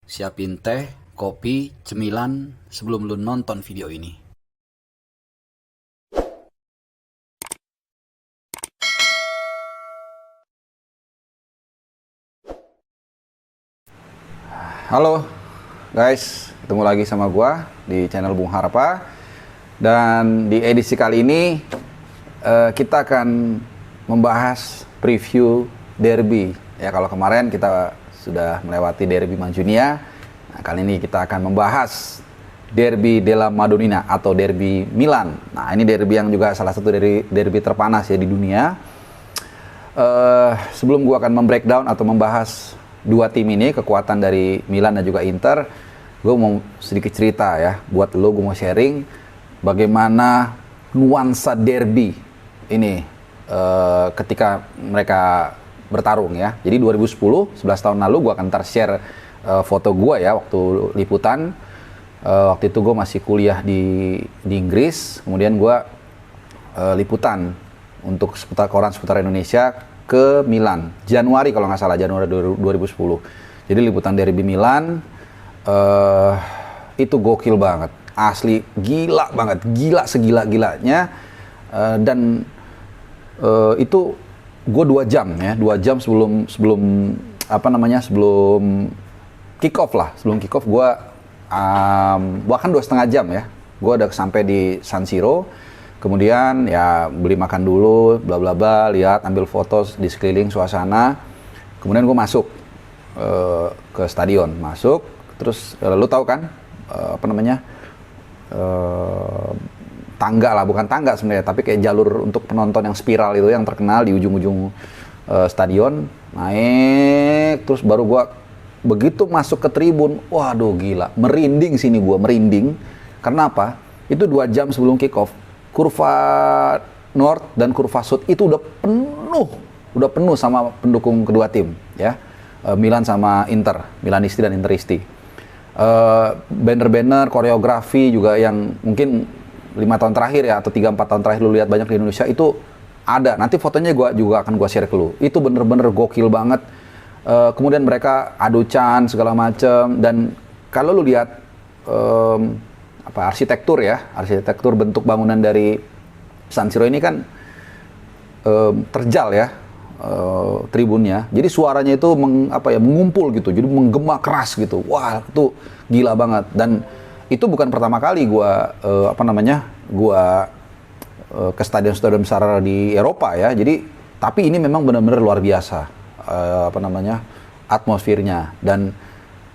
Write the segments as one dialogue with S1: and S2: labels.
S1: Siapin teh, kopi, cemilan sebelum lu nonton video ini.
S2: Halo guys, ketemu lagi sama gua di channel Bung Harpa. Dan di edisi kali ini kita akan membahas preview derby. Ya, kalau kemarin kita sudah melewati derby Manchunia. Nah, kali ini kita akan membahas derby della Madonnina atau derby Milan. Nah, ini derby yang juga salah satu dari derby terpanas ya di dunia. Sebelum gua akan membreakdown atau membahas dua tim ini, kekuatan dari Milan dan juga Inter, gue mau sedikit cerita ya, buat lo gue mau sharing bagaimana nuansa derby ini ketika mereka bertarung ya. Jadi 2010, 11 tahun lalu gue akan share foto gue ya, waktu liputan. Waktu itu gue masih kuliah di Inggris, kemudian gue liputan untuk koran seputar Indonesia ke Milan, Januari kalau nggak salah, Januari 2010. Jadi liputan derby Milan, itu gokil banget, asli gila banget, gila segila-gilanya. Dan itu gue 2 jam ya, 2 jam sebelum kick off lah, sebelum kick off gue bahkan 2,5 jam ya, gue udah sampai di San Siro. Kemudian ya beli makan dulu, bla bla bla, lihat, ambil foto di sekeliling suasana. Kemudian gue masuk ke stadion, masuk, terus lu tahu kan tangga lah, bukan tangga sebenarnya, tapi kayak jalur untuk penonton yang spiral itu yang terkenal di ujung-ujung stadion. Naik, terus baru gue begitu masuk ke tribun, waduh gila, merinding sini gue, merinding. Karena apa? Itu 2 jam sebelum kick off. Kurva North dan kurva South itu udah penuh sama pendukung kedua tim ya, Milan sama Inter, Milanisti dan Interisti. Banner-banner, koreografi juga yang mungkin 5 tahun terakhir ya, atau 3-4 tahun terakhir lu lihat banyak di Indonesia itu ada. Nanti fotonya juga akan gua share ke lu. Itu bener-bener gokil banget. Kemudian mereka aducan segala macem, dan kalau lu lihat arsitektur bentuk bangunan dari San Siro ini kan terjal ya, tribunnya. Jadi suaranya itu mengumpul gitu, jadi menggema keras gitu. Wah, itu gila banget. Dan itu bukan pertama kali gua ke stadion-stadion besar di Eropa ya. Jadi tapi ini memang benar-benar luar biasa atmosfernya. Dan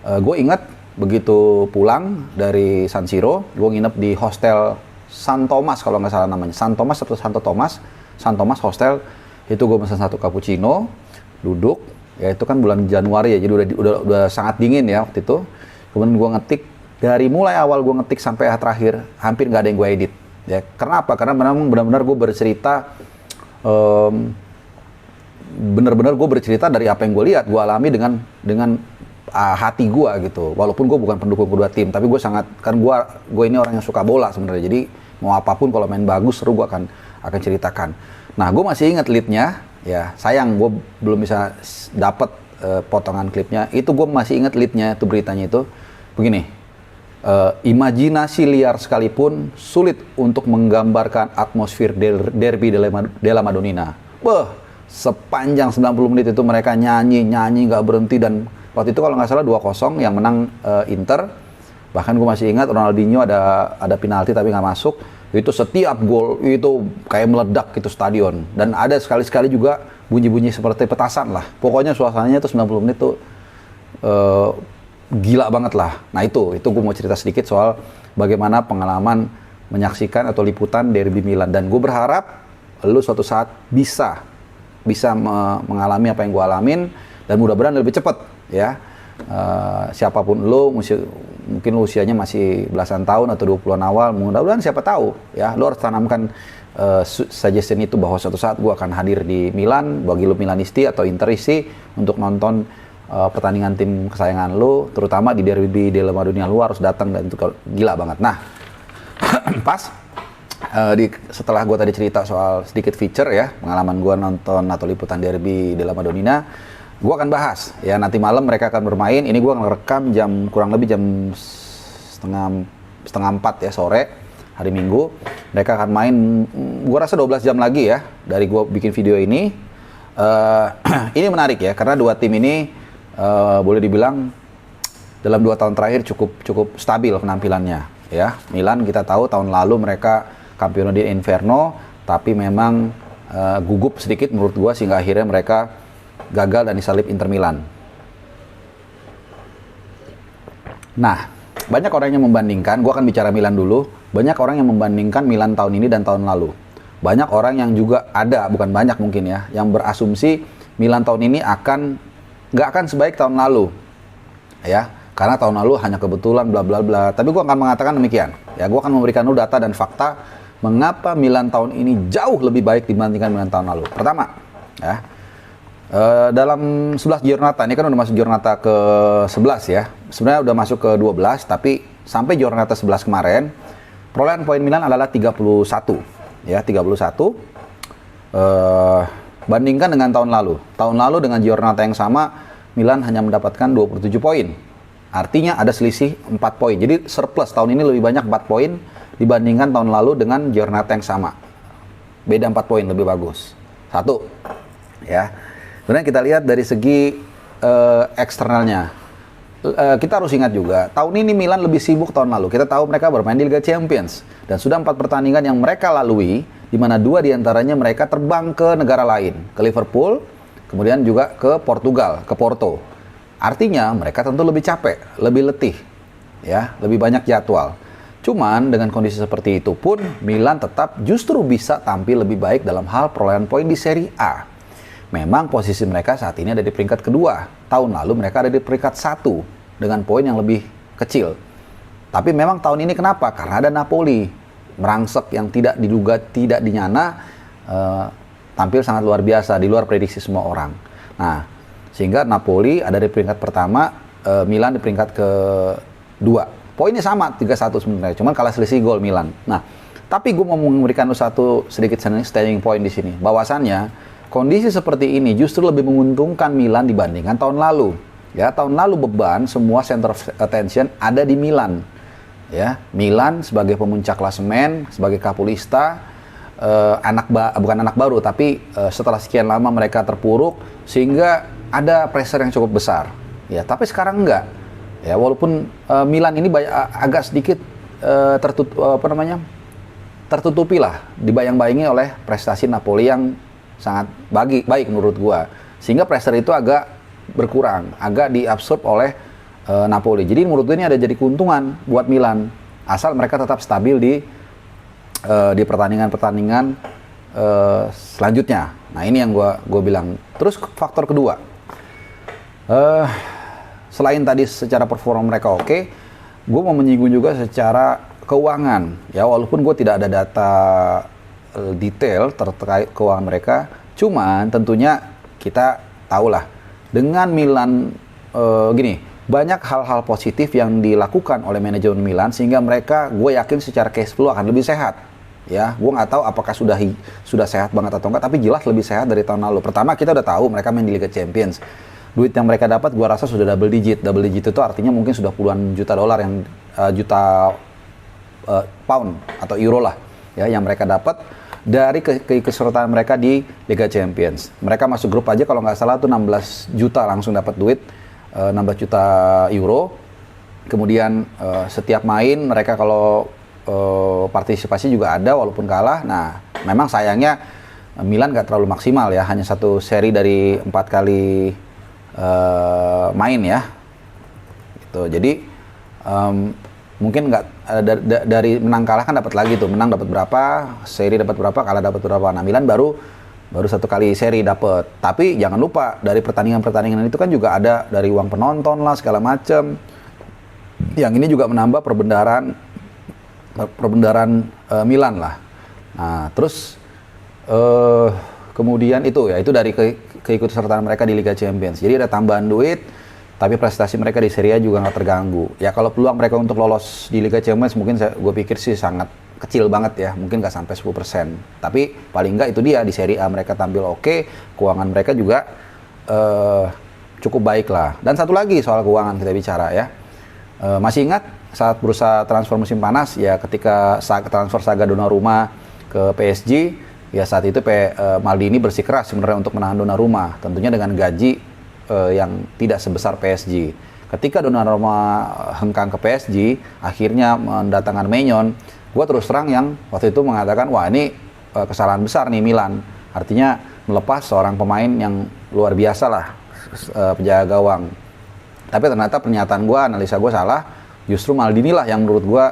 S2: gue ingat begitu pulang dari San Siro, gue nginep di hostel San Thomas kalau nggak salah namanya, San Thomas atau Santo Thomas, San Thomas hostel. Itu gue pesan 1 cappuccino, duduk, ya itu kan bulan Januari ya, jadi udah sangat dingin ya waktu itu. Kemudian gue ngetik, dari mulai awal gue ngetik sampai terakhir, hampir nggak ada yang gue edit. Ya, karena apa? Karena memang benar-benar gue bercerita, benar-benar gue bercerita dari apa yang gue lihat, gue alami dengan hati gue gitu. Walaupun gue bukan pendukung kedua tim, tapi gue sangat, kan gue ini orang yang suka bola sebenarnya. Jadi mau apapun kalau main bagus seru, gue akan ceritakan. Nah, gue masih ingat leadnya ya. Sayang gue belum bisa dapat potongan klipnya. Itu gue masih ingat leadnya, itu beritanya itu begini. Imajinasi liar sekalipun sulit untuk menggambarkan atmosfer derby della Madonnina. Sepanjang 90 menit itu mereka nyanyi nggak berhenti. Dan waktu itu kalau nggak salah 2-0 yang menang Inter. Bahkan gue masih ingat Ronaldinho ada penalti tapi nggak masuk. Itu setiap gol itu kayak meledak gitu stadion. Dan ada sekali-sekali juga bunyi-bunyi seperti petasan lah. Pokoknya suasananya itu 90 menit tuh gila banget lah. Nah itu gue mau cerita sedikit soal bagaimana pengalaman menyaksikan atau liputan derby Milan. Dan gue berharap lu suatu saat bisa mengalami apa yang gue alamin, dan mudah-mudahan lebih cepat ya. Siapapun lo, mungkin lo usianya masih belasan tahun atau 20-an awal, mudah-mudahan siapa tahu ya, lo harus tanamkan suggestion itu bahwa suatu saat gue akan hadir di Milan, bagi lo Milanisti atau Interisti, untuk nonton pertandingan tim kesayangan lo, terutama di derby della Madonnina. Lo harus datang, dan itu gila banget. Nah, pas setelah gue tadi cerita soal sedikit feature ya, pengalaman gue nonton atau liputan derby della Madonnina, Gua akan bahas ya, nanti malam mereka akan bermain. Ini gua akan rekam kurang lebih jam setengah 4 ya sore hari Minggu. Mereka akan main, gua rasa 12 jam lagi ya dari gua bikin video ini. Ini menarik ya, karena dua tim ini boleh dibilang dalam 2 tahun terakhir cukup stabil penampilannya ya. Milan kita tahu tahun lalu mereka Campiono di Inferno, tapi memang gugup sedikit menurut gua sehingga akhirnya mereka gagal dan disalip Inter Milan. Nah, banyak orang yang membandingkan, gua akan bicara Milan dulu. Banyak orang yang membandingkan Milan tahun ini dan tahun lalu. Banyak orang yang juga ada, bukan banyak mungkin ya, yang berasumsi Milan tahun ini nggak akan sebaik tahun lalu, ya, karena tahun lalu hanya kebetulan bla bla bla. Tapi gua akan mengatakan demikian. Ya, gua akan memberikan lu data dan fakta mengapa Milan tahun ini jauh lebih baik dibandingkan Milan tahun lalu. Pertama, ya. Dalam 11 giornata, ini kan udah masuk giornata ke 11 ya. Sebenarnya udah masuk ke 12, tapi sampai giornata 11 kemarin, perolehan poin Milan adalah 31. Ya, 31. Bandingkan dengan tahun lalu. Tahun lalu dengan giornata yang sama, Milan hanya mendapatkan 27 poin. Artinya ada selisih 4 poin. Jadi surplus tahun ini lebih banyak 4 poin dibandingkan tahun lalu dengan giornata yang sama. Beda 4 poin, lebih bagus. Satu. Ya. Kemudian kita lihat dari segi eksternalnya. Kita harus ingat juga, tahun ini Milan lebih sibuk tahun lalu. Kita tahu mereka bermain di Liga Champions. Dan sudah 4 pertandingan yang mereka lalui, di mana 2 diantaranya mereka terbang ke negara lain. Ke Liverpool, kemudian juga ke Portugal, ke Porto. Artinya mereka tentu lebih capek, lebih letih. Ya, lebih banyak jadwal. Cuman dengan kondisi seperti itu pun, Milan tetap justru bisa tampil lebih baik dalam hal perolehan poin di Serie A. Memang posisi mereka saat ini ada di peringkat kedua. Tahun lalu mereka ada di peringkat 1 dengan poin yang lebih kecil. Tapi memang tahun ini kenapa? Karena ada Napoli merangsek yang tidak diduga, tidak dinyana, tampil sangat luar biasa, di luar prediksi semua orang. Nah, sehingga Napoli ada di peringkat pertama, Milan di peringkat kedua. Poinnya sama, 3-1 sebenarnya, cuman kalah selisih gol Milan. Nah, tapi gue mau memberikan satu sedikit standing point di sini. Bahwasannya kondisi seperti ini justru lebih menguntungkan Milan dibandingkan tahun lalu. Ya, tahun lalu beban semua center of attention ada di Milan. Ya, Milan sebagai pemuncak klasemen, sebagai Capolista, bukan anak baru, tapi setelah sekian lama mereka terpuruk sehingga ada pressure yang cukup besar. Ya, tapi sekarang enggak. Ya, walaupun Milan ini agak sedikit tertutupi lah, dibayang-bayangi oleh prestasi Napoli yang sangat baik menurut gua, sehingga pressure itu agak berkurang, agak diabsorb oleh Napoli. Jadi menurut gua ini ada jadi keuntungan buat Milan, asal mereka tetap stabil di pertandingan-pertandingan selanjutnya. Nah, ini yang gua bilang. Terus faktor kedua, selain tadi secara performa mereka oke, gua mau menyinggung juga secara keuangan. Ya, walaupun gua tidak ada data detail terkait keuangan mereka, cuman tentunya kita tahulah dengan Milan banyak hal-hal positif yang dilakukan oleh manajemen Milan sehingga mereka, gue yakin secara cash flow akan lebih sehat. Ya, gue nggak tahu apakah sudah sehat banget atau enggak, tapi jelas lebih sehat dari tahun lalu. Pertama, kita udah tahu mereka main di Liga Champions. Duit yang mereka dapat, gue rasa sudah double digit. Double digit itu artinya mungkin sudah puluhan juta dolar juta pound atau euro lah, ya, yang mereka dapat dari keikutsertaan mereka di Liga Champions. Mereka masuk grup aja kalau nggak salah tuh 16 juta langsung dapat duit, 16 juta euro. Kemudian setiap main mereka kalau partisipasi juga ada walaupun kalah. Nah, memang sayangnya Milan nggak terlalu maksimal ya, hanya 1 seri dari 4 kali main ya. Gitu. Jadi mungkin nggak dari menang kalah kan dapat lagi tuh, menang dapat berapa, seri dapat berapa, kalah dapat berapa. Nah, Milan baru 1 kali seri dapat. Tapi jangan lupa dari pertandingan itu kan juga ada dari uang penonton lah segala macam. Yang ini juga menambah perbendaharaan Milan lah. Nah, terus kemudian itu dari keikutsertaan mereka di Liga Champions. Jadi ada tambahan duit. Tapi prestasi mereka di Serie A juga nggak terganggu. Ya, kalau peluang mereka untuk lolos di Liga Champions mungkin gue pikir sih sangat kecil banget ya. Mungkin nggak sampai 10%. Tapi paling nggak itu dia, di Serie A mereka tampil oke. Keuangan mereka juga cukup baik lah. Dan satu lagi soal keuangan kita bicara ya. Masih ingat saat bursa transfer musim panas ya, ketika transfer Saga Donnarumma ke PSG, ya saat itu Maldini bersikeras sebenarnya untuk menahan Donnarumma, tentunya dengan gaji yang tidak sebesar PSG. Ketika Donnarumma hengkang ke PSG, akhirnya mendatangkan Maignan, gue terus terang yang waktu itu mengatakan, wah ini kesalahan besar nih Milan. Artinya melepas seorang pemain yang luar biasa lah, penjaga gawang. Tapi ternyata pernyataan gue, analisa gue salah. Justru Maldini lah yang menurut gue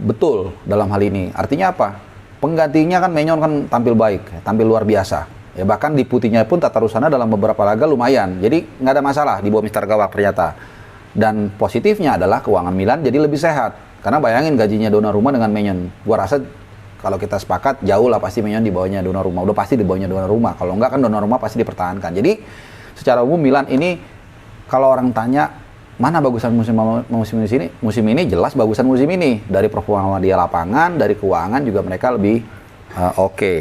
S2: betul dalam hal ini. Artinya apa? Penggantinya kan Maignan kan tampil baik, tampil luar biasa. Ya bahkan di putihnya pun Tata Rusana dalam beberapa laga lumayan. Jadi nggak ada masalah di bawah Mister Gawak ternyata. Dan positifnya adalah keuangan Milan jadi lebih sehat. Karena bayangin gajinya Donnarumma dengan Maignan. Gua rasa kalau kita sepakat jauh lah pasti Maignan di bawahnya Donnarumma. Udah pasti di bawahnya Donnarumma. Kalau enggak kan Donnarumma pasti dipertahankan. Jadi secara umum Milan ini kalau orang tanya mana bagusan musim ini jelas bagusan musim ini. Dari performa dia lapangan, dari keuangan juga mereka lebih oke.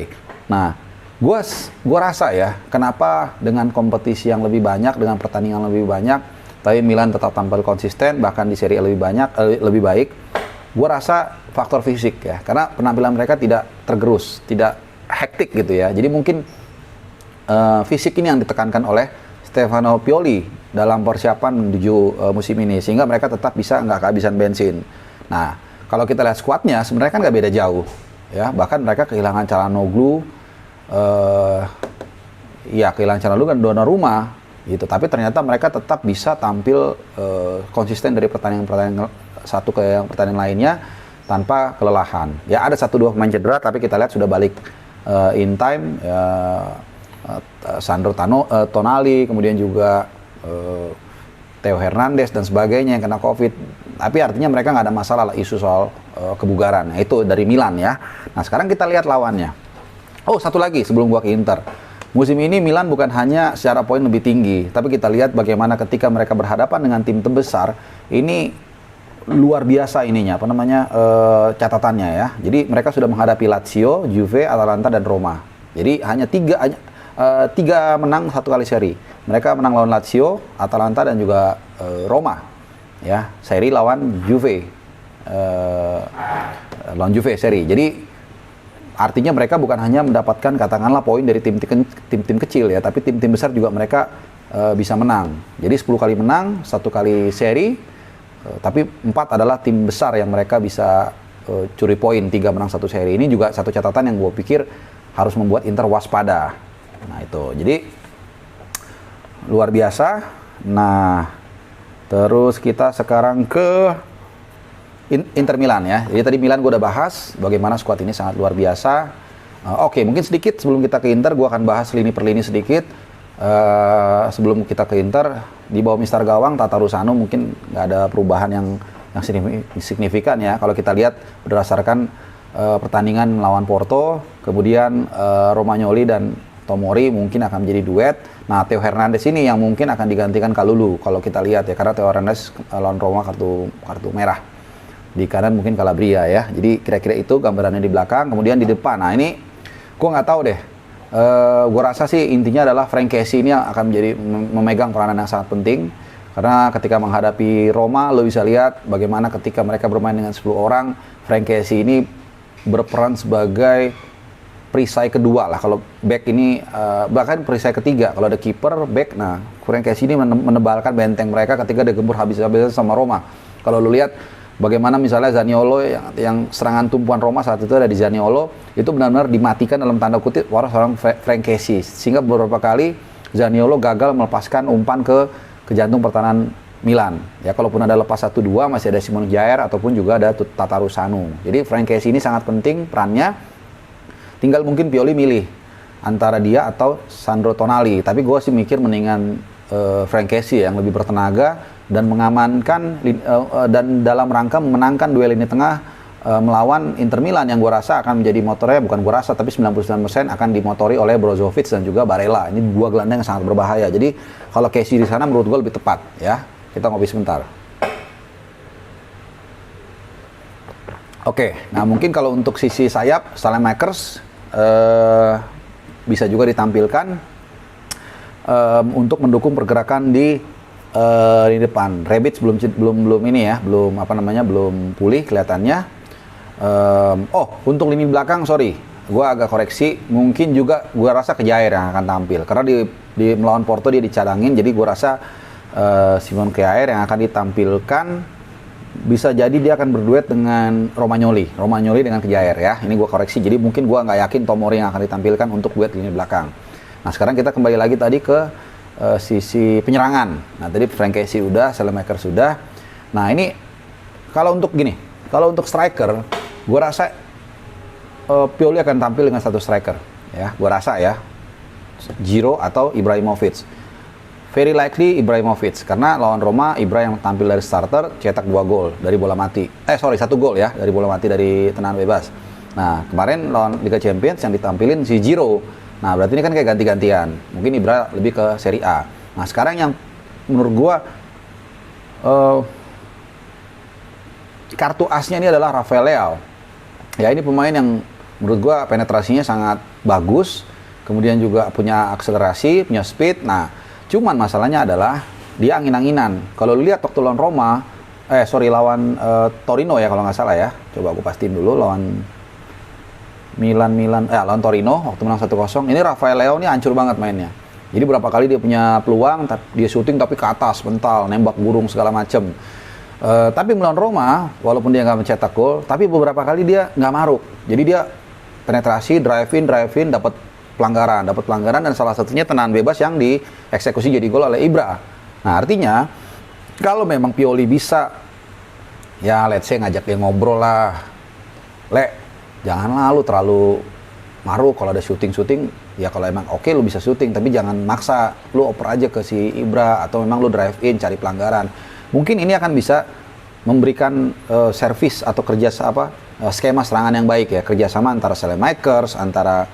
S2: Nah, gua rasa ya, kenapa dengan kompetisi yang lebih banyak, dengan pertandingan lebih banyak, tapi Milan tetap tampil konsisten, bahkan di Serie A lebih baik. Gua rasa faktor fisik ya, karena penampilan mereka tidak tergerus, tidak hektik gitu ya. Jadi mungkin fisik ini yang ditekankan oleh Stefano Pioli dalam persiapan menuju musim ini, sehingga mereka tetap bisa nggak kehabisan bensin. Nah, kalau kita lihat skuadnya, sebenarnya kan nggak beda jauh, ya. Bahkan mereka kehilangan Calhanoglu, kehilangan Calhanoglu dan Donnarumma, gitu. Tapi ternyata mereka tetap bisa tampil konsisten dari pertandingan satu ke yang pertandingan lainnya tanpa kelelahan. Ya ada 1-2 pemain cedera, tapi kita lihat sudah balik in time. Sandro Tonali, kemudian juga Theo Hernandez dan sebagainya yang kena COVID. Tapi artinya mereka nggak ada masalah lah isu soal kebugaran. Nah, itu dari Milan ya. Nah sekarang kita lihat lawannya. Oh satu lagi sebelum gua ke Inter. Musim ini Milan bukan hanya secara poin lebih tinggi, tapi kita lihat bagaimana ketika mereka berhadapan dengan tim terbesar ini luar biasa ininya, catatannya ya. Jadi mereka sudah menghadapi Lazio, Juve, Atalanta dan Roma. Jadi hanya tiga menang satu kali seri. Mereka menang lawan Lazio, Atalanta dan juga Roma. Ya, seri lawan Juve. Lawan Juve seri. Jadi artinya mereka bukan hanya mendapatkan katakanlah poin dari tim-tim kecil ya, tapi tim-tim besar juga mereka bisa menang. Jadi 10 kali menang, 1 kali seri, tapi 4 adalah tim besar yang mereka bisa curi poin, 3 menang 1 seri. Ini juga satu catatan yang gue pikir harus membuat Inter waspada. Nah itu, jadi luar biasa. Nah, terus kita sekarang ke Inter Milan ya. Jadi tadi Milan gue udah bahas bagaimana skuad ini sangat luar biasa. Oke, mungkin sedikit sebelum kita ke Inter, gue akan bahas lini per lini sedikit. Sebelum kita ke Inter, di bawah Mister Gawang, Tata Rusano mungkin nggak ada perubahan yang signifikan ya. Kalau kita lihat berdasarkan pertandingan melawan Porto, kemudian Romagnoli dan Tomori mungkin akan menjadi duet. Nah, Theo Hernandez ini yang mungkin akan digantikan Kalulu kalau kita lihat ya, karena Theo Hernandez lawan Roma kartu merah. Di kanan mungkin Calabria ya. Jadi kira-kira itu gambarannya di belakang. Kemudian di depan, nah ini gue nggak tahu deh. Gue rasa sih intinya adalah Frank Kessie ini akan menjadi memegang peranan yang sangat penting. Karena ketika menghadapi Roma, lo bisa lihat bagaimana ketika mereka bermain dengan 10 orang, Frank Kessie ini berperan sebagai perisai kedua lah. Kalau back ini bahkan perisai ketiga. Kalau ada kiper, back, nah Frank Kessie ini menebalkan benteng mereka ketika digempur habis-habisan sama Roma. Kalau lo lihat bagaimana misalnya Zaniolo yang serangan tumpuan Roma saat itu ada di Zaniolo, itu benar-benar dimatikan dalam tanda kutip oleh seorang Frank Kessie. Sehingga beberapa kali Zaniolo gagal melepaskan umpan ke jantung pertahanan Milan. Ya kalaupun ada lepas 1-2 masih ada Simon Kjaer ataupun juga ada Tata Rusano. Jadi Frank Kessie ini sangat penting perannya. Tinggal mungkin Pioli milih antara dia atau Sandro Tonali. Tapi gue sih mikir mendingan Frank Kessie yang lebih bertenaga dan mengamankan dan dalam rangka memenangkan duel lini tengah melawan Inter Milan yang gue rasa akan menjadi motornya, bukan gue rasa tapi 99% akan dimotori oleh Brozovic dan juga Barella. Ini dua gelandang yang sangat berbahaya. Jadi kalau Kessie di sana menurut gue lebih tepat ya. Kita ngopi sebentar. Oke, nah mungkin kalau untuk sisi sayap, Saelemaekers bisa juga ditampilkan. untuk mendukung pergerakan di depan. Rebic belum ini ya, belum pulih kelihatannya. Untuk lini belakang, sorry, gue agak koreksi, mungkin juga gue rasa Kejair yang akan tampil, karena di melawan Porto dia dicadangin, jadi gue rasa Simon Kejair yang akan ditampilkan. Bisa jadi dia akan berduet dengan Romagnoli dengan Kejair ya. Ini gue koreksi, jadi mungkin gue nggak yakin Tomori yang akan ditampilkan untuk duet lini belakang. Nah sekarang kita kembali lagi tadi ke sisi penyerangan. Nah tadi Frank Kessie udah, Salemaker sudah. Nah ini kalau untuk striker, gue rasa Pioli akan tampil dengan satu striker ya, gue rasa ya, Giroud atau Ibrahimovic. Very likely Ibrahimovic, karena lawan Roma Ibra yang tampil dari starter cetak 2 gol dari bola mati. 1 gol ya dari bola mati dari tendangan bebas. Nah kemarin lawan Liga Champions yang ditampilin si Giroud. Nah berarti ini kan kayak ganti-gantian. Mungkin Ibra lebih ke Serie A. Nah sekarang yang menurut gua kartu asnya ini adalah Rafael Leao. Ya ini pemain yang menurut gua penetrasinya sangat bagus, kemudian juga punya akselerasi, punya speed. Nah cuman masalahnya adalah dia angin-anginan. Kalau lihat waktu lawan lawan Torino ya kalau nggak salah ya. Coba aku pastiin dulu lawan lawan Torino waktu menang 1-0. Ini Rafael Leao ini hancur banget mainnya. Jadi berapa kali dia punya peluang, dia syuting tapi ke atas, mental, nembak burung segala macem. Tapi melawan Roma, walaupun dia nggak mencetak gol, tapi beberapa kali dia nggak maruk. Jadi dia penetrasi, drive in, dapat pelanggaran dan salah satunya tendangan bebas yang dieksekusi jadi gol oleh Ibra. Nah artinya kalau memang Pioli bisa ya let's say ngajak dia ngobrol lah, janganlah lu terlalu maruk kalau ada syuting ya, kalau emang oke lu bisa syuting tapi jangan maksa, lu oper aja ke si Ibra atau memang lu drive in cari pelanggaran. Mungkin ini akan bisa memberikan servis atau skema serangan yang baik ya, kerjasama antara Selemakers, antara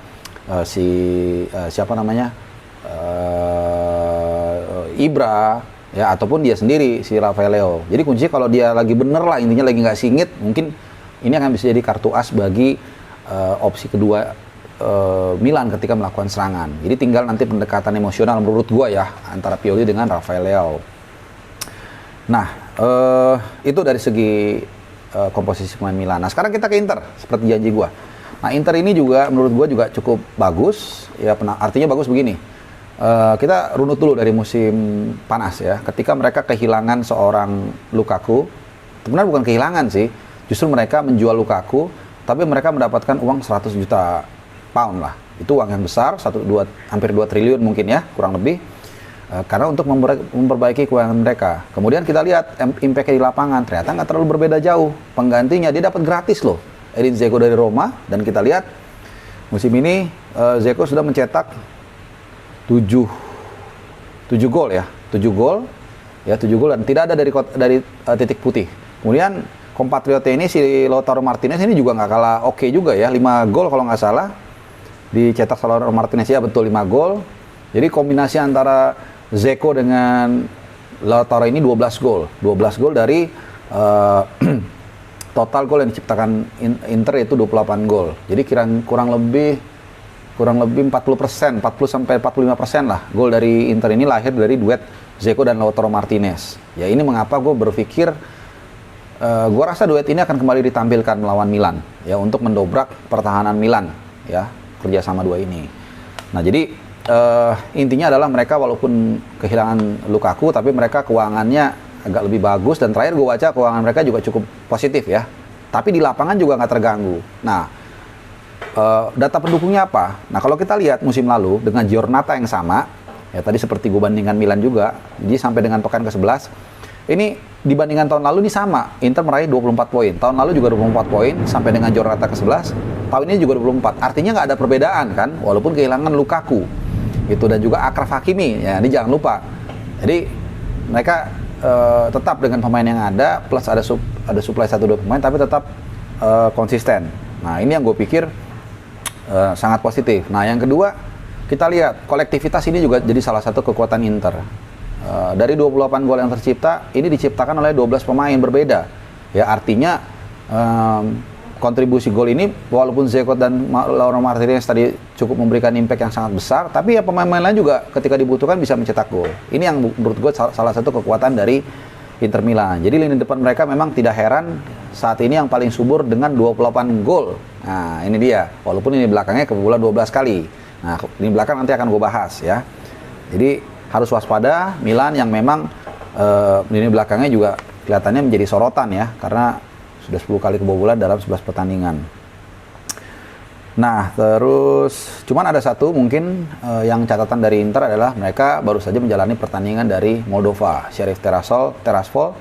S2: Ibra ya, ataupun dia sendiri si Rafael Leao. Jadi kuncinya kalau dia lagi bener lah, intinya lagi nggak singit, mungkin ini akan bisa jadi kartu as bagi opsi kedua Milan ketika melakukan serangan. Jadi tinggal nanti pendekatan emosional menurut gua ya antara Pioli dengan Rafael Leao. Nah itu dari segi komposisi pemain Milan. Nah sekarang kita ke Inter seperti janji gua. Nah Inter ini juga menurut gue juga cukup bagus ya, artinya bagus begini, kita runut dulu dari musim panas ya, ketika mereka kehilangan seorang Lukaku. Sebenarnya bukan kehilangan sih, justru mereka menjual Lukaku tapi mereka mendapatkan uang 100 juta pound lah, itu uang yang besar, hampir 2 triliun mungkin ya kurang lebih, karena untuk memperbaiki keuangan mereka. Kemudian kita lihat impact-nya di lapangan, ternyata nggak terlalu berbeda jauh, penggantinya dia dapat gratis loh, Edin Dzeko dari Roma, dan kita lihat musim ini Dzeko sudah mencetak 7 gol dan tidak ada dari titik putih. Kemudian kompatriotnya ini si Lautaro Martinez ini juga nggak kalah oke juga ya, 5 gol kalau nggak salah dicetak Lautaro Martinez ya, betul 5 gol. Jadi kombinasi antara Dzeko dengan Lautaro ini 12 gol dari total gol yang diciptakan Inter itu 28 gol. Jadi kurang lebih 40%, 40-45% lah gol dari Inter ini lahir dari duet Dzeko dan Lautaro Martinez. Ya ini mengapa gue berpikir gue rasa duet ini akan kembali ditampilkan melawan Milan ya, untuk mendobrak pertahanan Milan ya, kerjasama dua ini. Nah jadi intinya adalah mereka walaupun kehilangan Lukaku tapi mereka keuangannya agak lebih bagus, dan terakhir gue baca keuangan mereka juga cukup positif ya, tapi di lapangan juga nggak terganggu. Nah data pendukungnya apa? Nah kalau kita lihat musim lalu dengan Giornata yang sama ya, tadi seperti gue bandingkan Milan juga, jadi sampai dengan pekan ke-11 ini dibandingkan tahun lalu ini sama, Inter meraih 24 poin, tahun lalu juga 24 poin sampai dengan Giornata ke-11, tahun ini juga 24, artinya nggak ada perbedaan kan, walaupun kehilangan Lukaku itu dan juga Achraf Hakimi ya, ini jangan lupa. Jadi mereka tetap dengan pemain yang ada, plus ada supply 1-2 pemain, tapi tetap konsisten. Nah ini yang gue pikir sangat positif. Nah yang kedua, kita lihat kolektivitas ini juga jadi salah satu kekuatan Inter. Dari 28 gol yang tercipta, ini diciptakan oleh 12 pemain berbeda. Ya artinya kontribusi gol ini, walaupun Dzeko dan Lautaro Martinez tadi cukup memberikan impact yang sangat besar, tapi ya pemain-pemain lain juga ketika dibutuhkan bisa mencetak gol. Ini yang menurut gue salah satu kekuatan dari Inter Milan. Jadi lini depan mereka memang tidak heran saat ini yang paling subur dengan 28 gol. Nah ini dia, walaupun ini belakangnya kebobolan 12 kali. Nah ini belakang nanti akan gue bahas ya. Jadi harus waspada Milan yang memang lini belakangnya juga kelihatannya menjadi sorotan ya, karena sudah 10 kali kebobolan dalam 11 pertandingan. Nah, terus cuman ada satu mungkin yang catatan dari Inter adalah mereka baru saja menjalani pertandingan dari Moldova, Sheriff Tiraspol.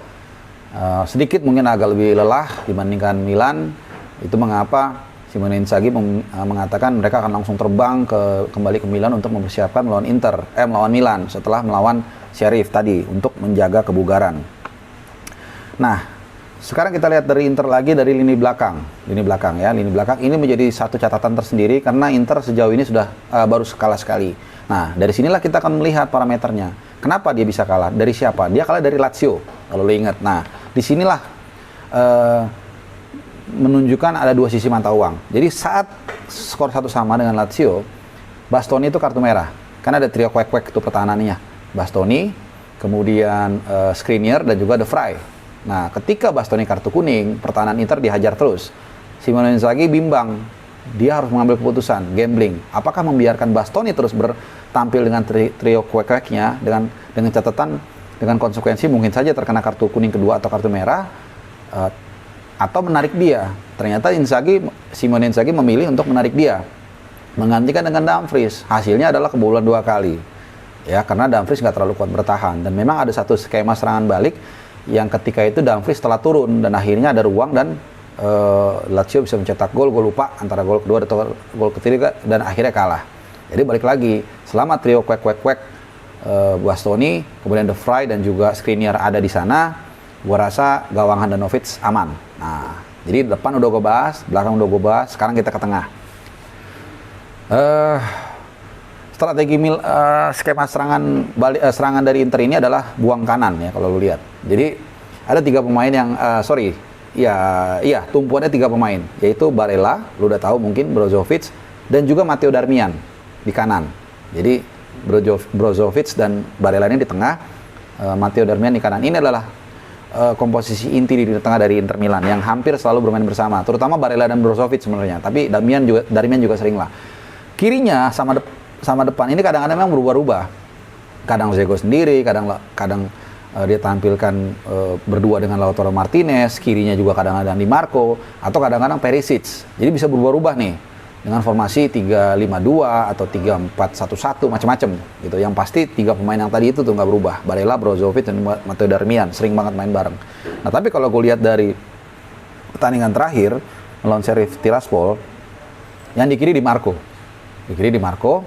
S2: Sedikit mungkin agak lebih lelah dibandingkan Milan. Itu mengapa Simone Inzaghi mengatakan mereka akan langsung terbang kembali ke Milan untuk mempersiapkan melawan Milan setelah melawan Sheriff tadi untuk menjaga kebugaran. Nah, sekarang kita lihat dari Inter lagi dari lini belakang ya. Lini belakang ini menjadi satu catatan tersendiri karena Inter sejauh ini sudah baru kalah sekali. Nah, dari sinilah kita akan melihat parameternya. Kenapa dia bisa kalah? Dari siapa? Dia kalah dari Lazio, kalau lo ingat. Nah, disinilah menunjukkan ada dua sisi mata uang. Jadi saat skor 1-1 dengan Lazio, Bastoni itu kartu merah. Karena ada trio kwek-kwek itu pertahanannya. Bastoni, kemudian Skriniar dan juga De Vrij. Nah, ketika Bastoni kartu kuning, pertahanan Inter dihajar terus. Simone Inzaghi bimbang. Dia harus mengambil keputusan, gambling. Apakah membiarkan Bastoni terus bertampil dengan trio kwek-kweknya dengan catatan, dengan konsekuensi mungkin saja terkena kartu kuning kedua atau kartu merah, atau menarik dia. Ternyata Simone Inzaghi memilih untuk menarik dia, menggantikan dengan Dumfries. Hasilnya adalah kebobolan 2 kali. Ya, karena Dumfries nggak terlalu kuat bertahan. Dan memang ada satu skema serangan balik yang ketika itu Dumfries telah turun dan akhirnya ada ruang dan Lazio bisa mencetak gol. Gue lupa antara gol kedua atau gol ketiga dan akhirnya kalah. Jadi balik lagi, selama trio kwek-kwek-kwek Bastoni, kemudian De Vrij dan juga Skriniar ada di sana, gue rasa gawang Handanovic aman. Nah, jadi depan udah gue bahas, belakang udah gue bahas, sekarang kita ke tengah. Strategi skema serangan dari Inter ini adalah buang kanan ya kalau lu lihat. Jadi ada 3 pemain yang tumpuannya 3 pemain, yaitu Barella, lu udah tahu mungkin, Brozovic dan juga Matteo Darmian di kanan. Jadi Brozovic dan Barella ini di tengah, Matteo Darmian di kanan. Ini adalah komposisi inti di tengah dari Inter Milan yang hampir selalu bermain bersama, terutama Barella dan Brozovic sebenarnya, tapi Darmian juga sering lah. Kirinya sama depan ini kadang-kadang memang berubah-ubah. Kadang Dzeko sendiri, kadang dia tampilkan berdua dengan Lautaro Martinez, kirinya juga kadang-kadang Di Marco, atau kadang-kadang Perisic. Jadi bisa berubah-ubah nih dengan formasi 3-5-2 atau 3-4-1-1 macam-macam gitu. Yang pasti 3 pemain yang tadi itu tuh nggak berubah. Barella, Brozovic dan Matteo Darmian sering banget main bareng. Nah, tapi kalau gue lihat dari pertandingan terakhir melawan Sheriff Tiraspol, yang di kiri Di Marco. Di kiri Di Marco,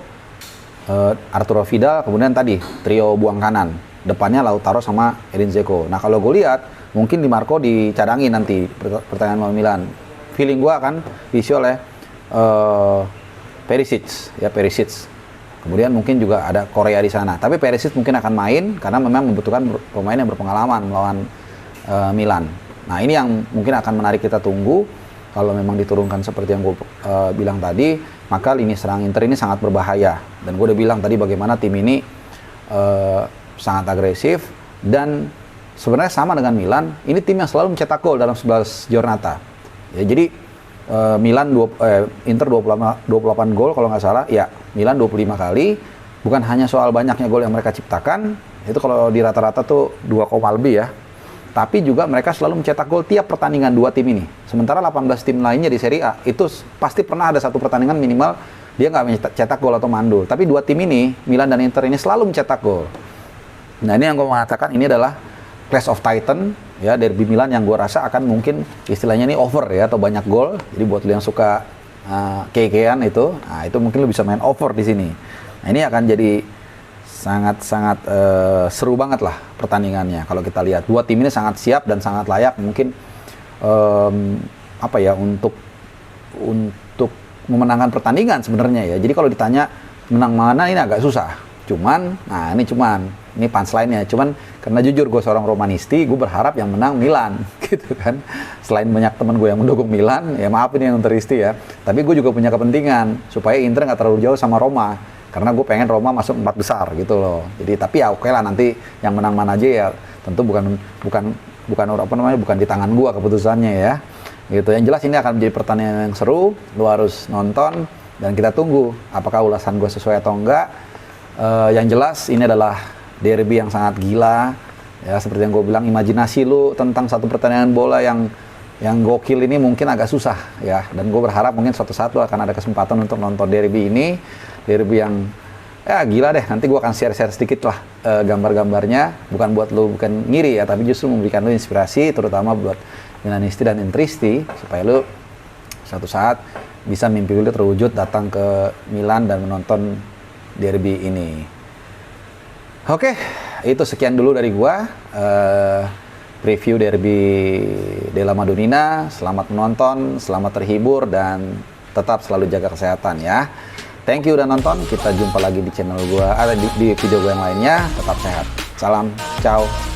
S2: Arturo Vidal, kemudian tadi trio buang kanan. Depannya Lautaro sama Edin Dzeko. Nah, kalau gue lihat mungkin Di Marco dicadangin nanti pertandingan melawan Milan. Feeling gue akan diisi oleh Perisic. Kemudian mungkin juga ada Korea di sana. Tapi Perisic mungkin akan main karena memang membutuhkan pemain yang berpengalaman melawan Milan. Nah, ini yang mungkin akan menarik kita tunggu. Kalau memang diturunkan seperti yang gue bilang tadi, maka lini serang Inter ini sangat berbahaya. Dan gue udah bilang tadi bagaimana tim ini sangat agresif dan sebenarnya sama dengan Milan. Ini tim yang selalu mencetak gol dalam 11 giornata. Ya, jadi Inter 28 gol kalau nggak salah, ya Milan 25 kali. Bukan hanya soal banyaknya gol yang mereka ciptakan, itu kalau di rata-rata tuh 2, lebih ya. Tapi juga mereka selalu mencetak gol tiap pertandingan 2 tim ini. Sementara 18 tim lainnya di Serie A itu pasti pernah ada satu pertandingan minimal dia nggak mencetak gol atau mandul. Tapi 2 tim ini, Milan dan Inter ini selalu mencetak gol. Nah, ini yang gue mengatakan ini adalah Clash of Titan ya, derby Milan yang gue rasa akan mungkin istilahnya ini over ya, atau banyak gol. Jadi buat lu yang suka kekean itu, nah itu mungkin lu bisa main over di sini. Nah, ini akan jadi sangat-sangat seru banget lah pertandingannya. Kalau kita lihat 2 tim ini sangat siap dan sangat layak mungkin untuk memenangkan pertandingan sebenarnya ya. Jadi kalau ditanya menang mana, ini agak susah. ini punchline-nya. Cuman karena jujur gue seorang Romanisti, gue berharap yang menang Milan, gitu kan. Selain banyak teman gue yang mendukung Milan, ya maaf ini yang Interisti ya. Tapi gue juga punya kepentingan supaya Inter nggak terlalu jauh sama Roma, karena gue pengen Roma masuk 4 besar gitu loh. Jadi tapi ya oke lah, nanti yang menang mana aja ya tentu bukan di tangan gue keputusannya ya. Gitu. Yang jelas ini akan menjadi pertandingan yang seru, lu harus nonton dan kita tunggu apakah ulasan gue sesuai atau enggak. Yang jelas ini adalah derby yang sangat gila ya, seperti yang gue bilang, imajinasi lu tentang satu pertandingan bola yang gokil ini mungkin agak susah ya, dan gue berharap mungkin suatu saat lu akan ada kesempatan untuk nonton derby ini, derby yang ya gila deh. Nanti gue akan share sedikit lah gambar-gambarnya, bukan ngiri ya, tapi justru memberikan lu inspirasi, terutama buat Milanisti dan Interisti, supaya lu suatu saat bisa mimpi lu terwujud datang ke Milan dan menonton derby ini. Oke, itu sekian dulu dari gua preview derby della Madonnina. Selamat menonton, selamat terhibur, dan tetap selalu jaga kesehatan ya. Thank you udah nonton. Kita jumpa lagi di channel gua, di video gua yang lainnya. Tetap sehat. Salam, ciao.